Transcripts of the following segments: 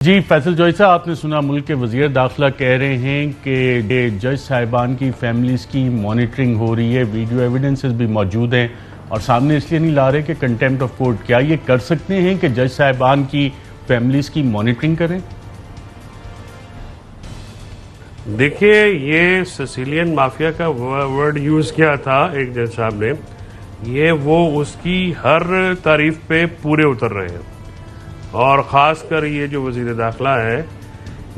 جی فیصل جوئی صاحب، آپ نے سنا ملک کے وزیر داخلہ کہہ رہے ہیں کہ جج صاحبان کی فیملیز کی مانیٹرنگ ہو رہی ہے، ویڈیو ایویڈنسز بھی موجود ہیں اور سامنے اس لیے نہیں لا رہے کہ کنٹیمپٹ آف کورٹ. کیا یہ کر سکتے ہیں کہ جج صاحبان کی فیملیز کی مانیٹرنگ کریں؟ دیکھیے، یہ سسیلین مافیا کا ورڈ یوز کیا تھا ایک جج صاحب نے، یہ وہ اس کی ہر تعریف پہ پورے اتر رہے ہیں. اور خاص کر یہ جو وزیر داخلہ ہے،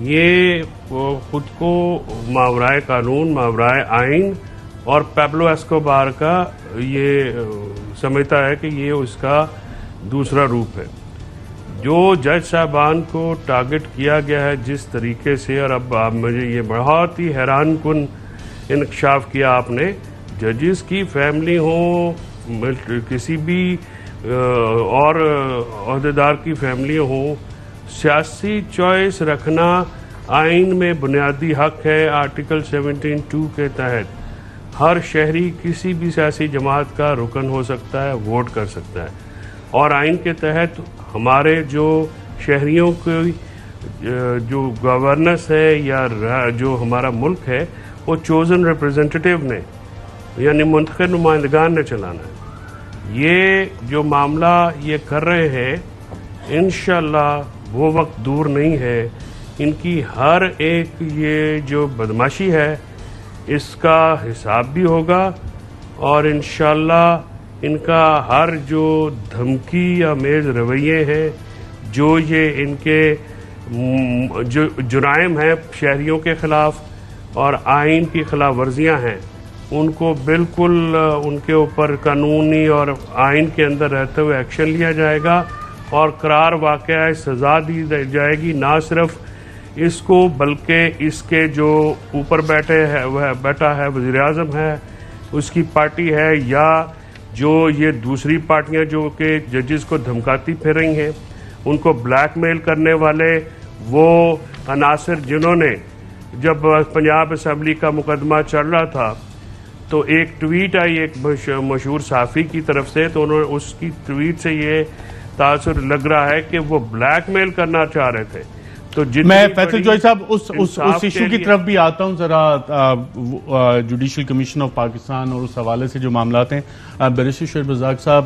یہ خود کو ماورائے قانون، ماورائے آئین اور پیبلو ایسکوبار کا یہ سمجھتا ہے کہ یہ اس کا دوسرا روپ ہے. جو جج صاحبان کو ٹارگٹ کیا گیا ہے جس طریقے سے، اور اب مجھے یہ بہت ہی حیران کن انکشاف کیا آپ نے، ججز کی فیملی ہوں، کسی بھی اور عہدیدار کی فیملی ہوں، سیاسی چوائس رکھنا آئین میں بنیادی حق ہے. آرٹیکل 17(2) کے تحت ہر شہری کسی بھی سیاسی جماعت کا رکن ہو سکتا ہے، ووٹ کر سکتا ہے. اور آئین کے تحت ہمارے جو شہریوں کی جو گورننس ہے یا جو ہمارا ملک ہے، وہ چوزن ریپرزنٹیٹیو نے، یعنی منتخب نمائندگان نے چلانا ہے. یہ جو معاملہ یہ کر رہے ہیں، انشاءاللہ وہ وقت دور نہیں ہے، ان کی ہر ایک یہ جو بدماشی ہے اس کا حساب بھی ہوگا. اور انشاءاللہ ان کا ہر جو دھمکی یا میز رویے ہیں، جو یہ ان کے جو جرائم ہیں شہریوں کے خلاف اور آئین کی خلاف ورزیاں ہیں، ان کو بالکل ان کے اوپر قانونی اور آئین کے اندر رہتے ہوئے ایکشن لیا جائے گا اور قرار واقعہ سزا دی جائے گی. نہ صرف اس کو بلکہ اس کے جو اوپر بیٹھا ہے وزیر اعظم ہے، اس کی پارٹی ہے، یا جو یہ دوسری پارٹیاں جو کہ ججز کو دھمکاتی پھر رہی ہیں، ان کو بلیک میل کرنے والے وہ عناصر جنہوں نے جب پنجاب اسمبلی کا مقدمہ چل رہا تھا تو ایک ٹویٹ آئی ایک مشہور صحافی کی طرف سے، تو انہوں نے اس کی ٹویٹ سے یہ تاثر لگ رہا ہے کہ وہ بلیک میل کرنا چاہ رہے تھے. تو میں فیصل جوئی صاحب اس ایشو کی طرف بھی آتا ہوں ذرا، جوڈیشل کمیشن آف پاکستان اور اس حوالے سے جو معاملات ہیں. بیرسٹر شعیب رزاق صاحب،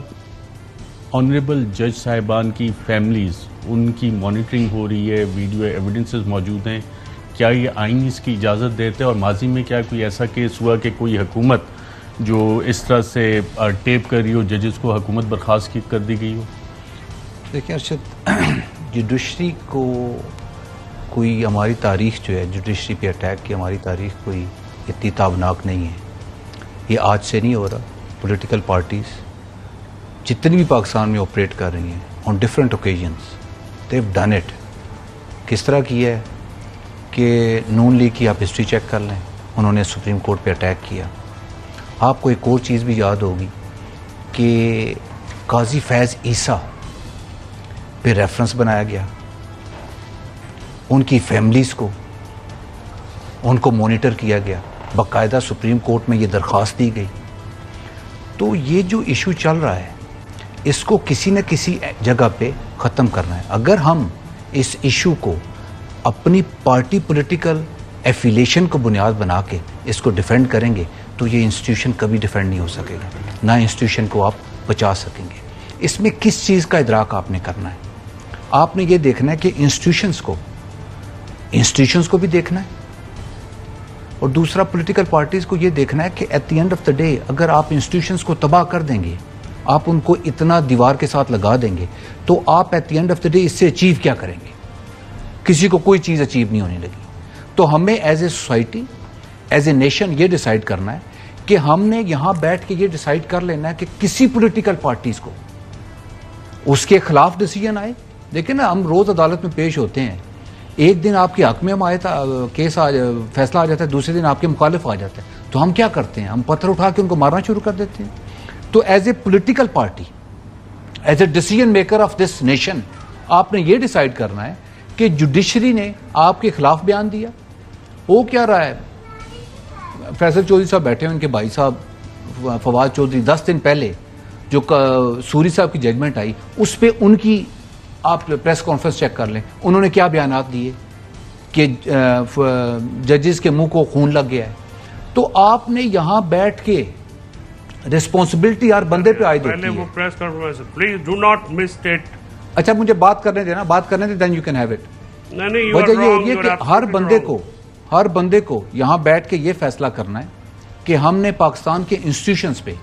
آنریبل جج صاحبان کی فیملیز، ان کی مانیٹرنگ ہو رہی ہے، ویڈیو ایویڈنسز موجود ہیں، کیا یہ آئین اس کی اجازت دیتے ہیں؟ اور ماضی میں کیا کوئی ایسا کیس ہوا کہ کوئی حکومت جو اس طرح سے ٹیپ کر رہی ہو ججز کو، حکومت برخاست کر دی گئی ہو؟ دیکھیں ارشد، جوڈیشری کو کوئی ہماری تاریخ جو ہے جوڈیشری پہ اٹیک کی، ہماری تاریخ کوئی اتنی تابناک نہیں ہے. یہ آج سے نہیں ہو رہا. پولیٹیکل پارٹیز جتنی بھی پاکستان میں آپریٹ کر رہی ہیں on different occasions they have done it. کس طرح کیا ہے کہ نون لیگ کی آپ ہسٹری چیک کر لیں، انہوں نے سپریم کورٹ پہ اٹیک کیا. آپ کو ایک اور چیز بھی یاد ہوگی کہ قاضی فیض عیسیٰ پہ ریفرنس بنایا گیا، ان کی فیملیز کو ان کو مانیٹر کیا گیا، باقاعدہ سپریم کورٹ میں یہ درخواست دی گئی. تو یہ جو ایشو چل رہا ہے اس کو کسی نہ کسی جگہ پہ ختم کرنا ہے. اگر ہم اس ایشو کو اپنی پارٹی پولیٹیکل ایفیلیشن کو بنیاد بنا کے اس کو ڈیفینڈ کریں گے تو یہ انسٹیٹیوشن کبھی ڈیفینڈ نہیں ہو سکے گا، نہ انسٹیٹیوشن کو آپ بچا سکیں گے. اس میں کس چیز کا ادراک آپ نے کرنا ہے؟ آپ نے یہ دیکھنا ہے کہ انسٹیٹیوشنز کو بھی دیکھنا ہے، اور دوسرا پولیٹیکل پارٹیز کو یہ دیکھنا ہے کہ at the end of the day اگر آپ انسٹیٹیوشنز کو تباہ کر دیں گے، آپ ان کو اتنا دیوار کے ساتھ لگا دیں گے، تو آپ at the end of the day اس سے اچیو کیا کریں گے؟ کسی کو کوئی چیز اچیو نہیں ہونے لگی. تو ہمیں as a society, as a nation یہ ڈیسائیڈ کرنا ہے کہ ہم نے یہاں بیٹھ کے یہ ڈیسائیڈ کر لینا ہے کہ کسی پولیٹیکل پارٹیز کو اس کے خلاف ڈیسیجن آئے. دیکھیں نا، ہم روز عدالت میں پیش ہوتے ہیں، ایک دن آپ کے حق میں کیس فیصلہ آ جاتا ہے، دوسرے دن آپ کے مخالف آ جاتا ہے. تو ہم کیا کرتے ہیں؟ ہم پتھر اٹھا کے ان کو مارنا شروع کر دیتے ہیں. تو as a political party, as a decision maker of this nation, آپ نے یہ ڈیسائیڈ کرنا ہے کہ جوڈیشری نے آپ کے خلاف بیان دیا. وہ کیا رہا ہے؟ فیصل چودھری صاحب بیٹھے ہیں، ان کے بھائی صاحب فواد چودھری 10 دن پہلے جو سوری صاحب کی ججمنٹ آئی، اس پہ ان کی آپ پریس کانفرنس چیک کر لیں، انہوں نے کیا بیانات دیے کہ ججز کے منہ کو خون لگ گیا ہے. تو آپ نے یہاں بیٹھ کے ریسپانسبلٹی ہر بندے پہ عائد ہوتی ہے. Press conference please do not miss state. اچھا مجھے بات کرنے دینا، بات کرنے دیں، then you can have it. نہیں، وجہ یہ ہوگی کہ ہر بندے کو یہاں بیٹھ کے یہ فیصلہ کرنا ہے کہ ہم نے پاکستان کے انسٹیٹیوشنز پہ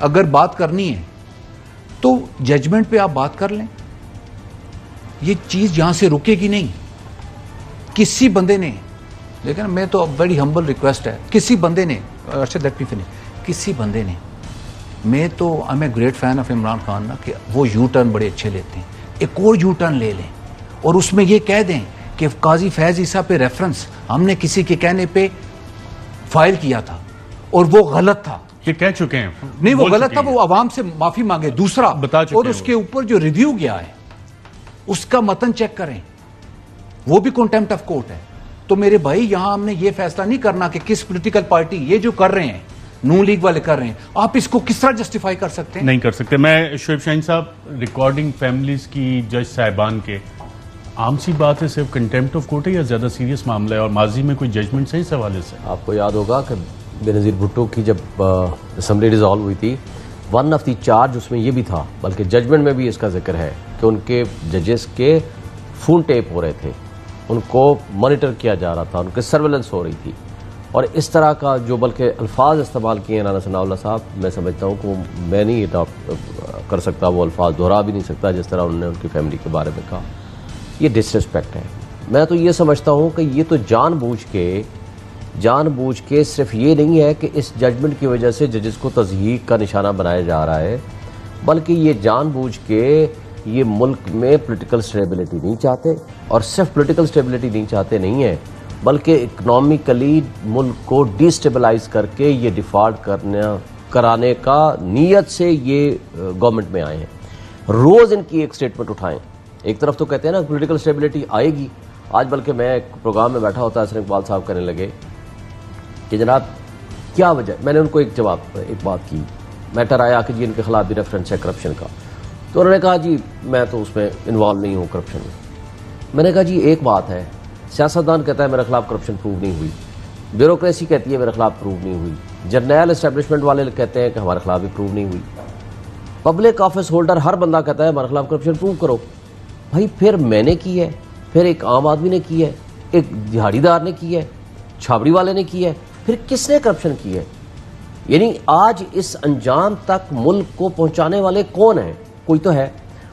اگر بات کرنی ہے تو ججمنٹ پہ آپ بات کر لیں. یہ چیز یہاں سے رکے گی نہیں. کسی بندے نے، لیکن میں تو بڑی ہمبل ریکویسٹ ہے، کسی بندے نے، کسی بندے نے، میں تو I am a great fan of Imran Khan نا، کہ وہ یو ٹرن بڑے اچھے لیتے ہیں. ایک اور یو ٹرن لے لیں اور اس میں یہ کہہ دیں کہ قاضی فیض عیسیٰ پہ ریفرنس ہم نے کسی کے کہنے پہ فائل کیا تھا اور وہ غلط تھا. یہ کہہ چکے ہیں. نہیں وہ غلط تھا، وہ عوام سے معافی مانگے. دوسرا، اور اس کے اوپر جو ریویو گیا ہے اس کا متن چیک کریں، وہ بھی کنٹیمپٹ آف کورٹ ہے. تو میرے بھائی یہاں ہم نے یہ فیصلہ نہیں کرنا کہ کس پولیٹیکل پارٹی یہ جو کر رہے ہیں، نون لیگ والے کر رہے ہیں، آپ اس کو کس طرح جسٹیفائی کر سکتے ہیں؟ نہیں کر سکتے. میں شعیب شاہین صاحب، ریکارڈنگ فیملیز کی جج صاحبان کے، عام سی بات ہے، صرف کنٹیمپٹ آف کورٹ ہے یا زیادہ سیریس معاملہ ہے؟ اور ماضی میں کوئی ججمنٹ ہے اس حوالے سے؟ آپ کو یاد ہوگا کہ بینظیر بھٹو کی جب اسمبلی ڈیزالو ہوئی تھی، ون آف دی چارج اس میں یہ بھی تھا، بلکہ ججمنٹ میں بھی اس کا ذکر ہے کہ ان کے ججز کے فون ٹیپ ہو رہے تھے، ان کو مانیٹر کیا جا رہا تھا، ان کے سرویلنس ہو رہی تھی. اور اس طرح کا جو بلکہ الفاظ استعمال کیے ہیں رانا ثناء اللہ صاحب، میں سمجھتا ہوں کہ میں نہیں اڈاپٹ کر سکتا، وہ الفاظ دہرا بھی نہیں سکتا جس طرح انہوں نے ان کی فیملی کے بارے میں کہا. یہ ڈس ریسپیکٹ ہے. میں تو یہ سمجھتا ہوں کہ یہ تو جان بوجھ کے صرف یہ نہیں ہے کہ اس ججمنٹ کی وجہ سے ججز کو تضحیک کا نشانہ بنایا جا رہا ہے، بلکہ یہ جان بوجھ کے یہ ملک میں پولیٹیکل سٹیبلٹی نہیں چاہتے. اور صرف پولیٹیکل سٹیبلٹی نہیں چاہتے نہیں ہے، بلکہ اکنامکلی ملک کو ڈی سٹیبلائز کر کے یہ ڈیفالٹ کرانے کا نیت سے یہ گورنمنٹ میں آئے ہیں. روز ان کی ایک سٹیٹمنٹ اٹھائیں. ایک طرف تو کہتے ہیں نا پولیٹیکل سٹیبلٹی آئے گی. آج بلکہ میں ایک پروگرام میں بیٹھا ہوتا حسن اقبال صاحب کہنے لگے کہ جناب کیا وجہ، میں نے ان کو ایک بات کی، میٹر آیا کہ جی ان کے خلاف بھی ریفرنس ہے کرپشن کا، تو انہوں نے کہا جی میں تو اس میں انوالو نہیں ہوں کرپشن میں. میں نے کہا جی ایک بات ہے، سیاستدان کہتا ہے میرے خلاف کرپشن پروو نہیں ہوئی، بیوروکریسی کہتی ہے میرے خلاف پروو نہیں ہوئی، جرنیل اسٹیبلشمنٹ والے کہتے ہیں کہ ہمارے خلاف بھی پروو نہیں ہوئی، پبلک آفس ہولڈر ہر بندہ کہتا ہے ہمارے خلاف کرپشن پروو کرو. بھائی پھر میں نے کی ہے، پھر ایک عام آدمی نے کی ہے، ایک دہاڑی دار نے کی ہے، چھابڑی والے نے کی ہے، پھر کس نے کرپشن کی ہے؟ یعنی آج اس انجام تک ملک کو پہنچانے والے کون ہیں؟ کوئی تو ہے.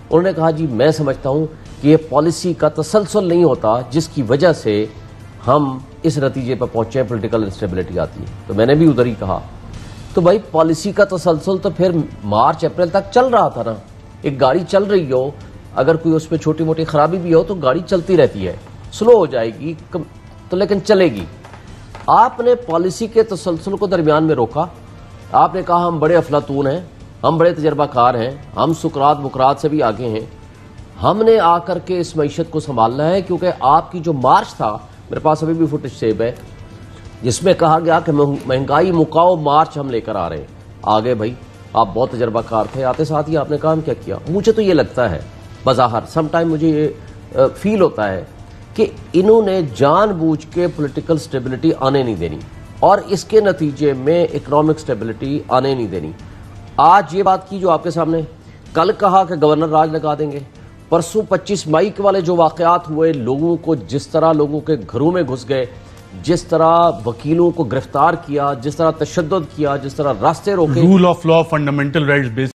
انہوں نے کہا جی میں سمجھتا ہوں کہ یہ پالیسی کا تسلسل نہیں ہوتا جس کی وجہ سے ہم اس نتیجے پر پہنچے، پولیٹیکل انسٹیبلٹی آتی ہے. تو میں نے بھی ادھر ہی کہا تو بھائی پالیسی کا تسلسل تو پھر مارچ اپریل تک چل رہا تھا نا. ایک گاڑی چل رہی ہو، اگر کوئی اس میں چھوٹی موٹی خرابی بھی ہو تو گاڑی چلتی رہتی ہے، سلو ہو جائے گی تو لیکن چلے گی. آپ نے پالیسی کے تسلسل کو درمیان میں روکا. آپ نے کہا ہم بڑے افلاطون ہیں، ہم بڑے تجربہ کار ہیں، ہم سقراط مقراط سے بھی آگے ہیں، ہم نے آ کر کے اس معیشت کو سنبھالنا ہے. کیونکہ آپ کی جو مارچ تھا، میرے پاس ابھی بھی فوٹیج سیو ہے، جس میں کہا گیا کہ مہنگائی مکاؤ مارچ ہم لے کر آ رہے ہیں. آگے بھائی آپ بہت تجربہ کار تھے، آتے ساتھ ہی آپ نے کام کیا کیا. مجھے تو یہ لگتا ہے بظاہر سم ٹائم مجھے یہ فیل ہوتا ہے کہ انہوں نے جان بوجھ کے پولیٹیکل سٹیبلٹی آنے نہیں دینی اور اس کے نتیجے میں اکنامک سٹیبلٹی آنے نہیں دینی. آج یہ بات کی جو آپ کے سامنے، کل کہا کہ گورنر راج لگا دیں گے، پرسوں 25 مئی کے والے جو واقعات ہوئے، لوگوں کو جس طرح لوگوں کے گھروں میں گھس گئے، جس طرح وکیلوں کو گرفتار کیا، جس طرح تشدد کیا، جس طرح راستے روکے. Rule of law, fundamental rights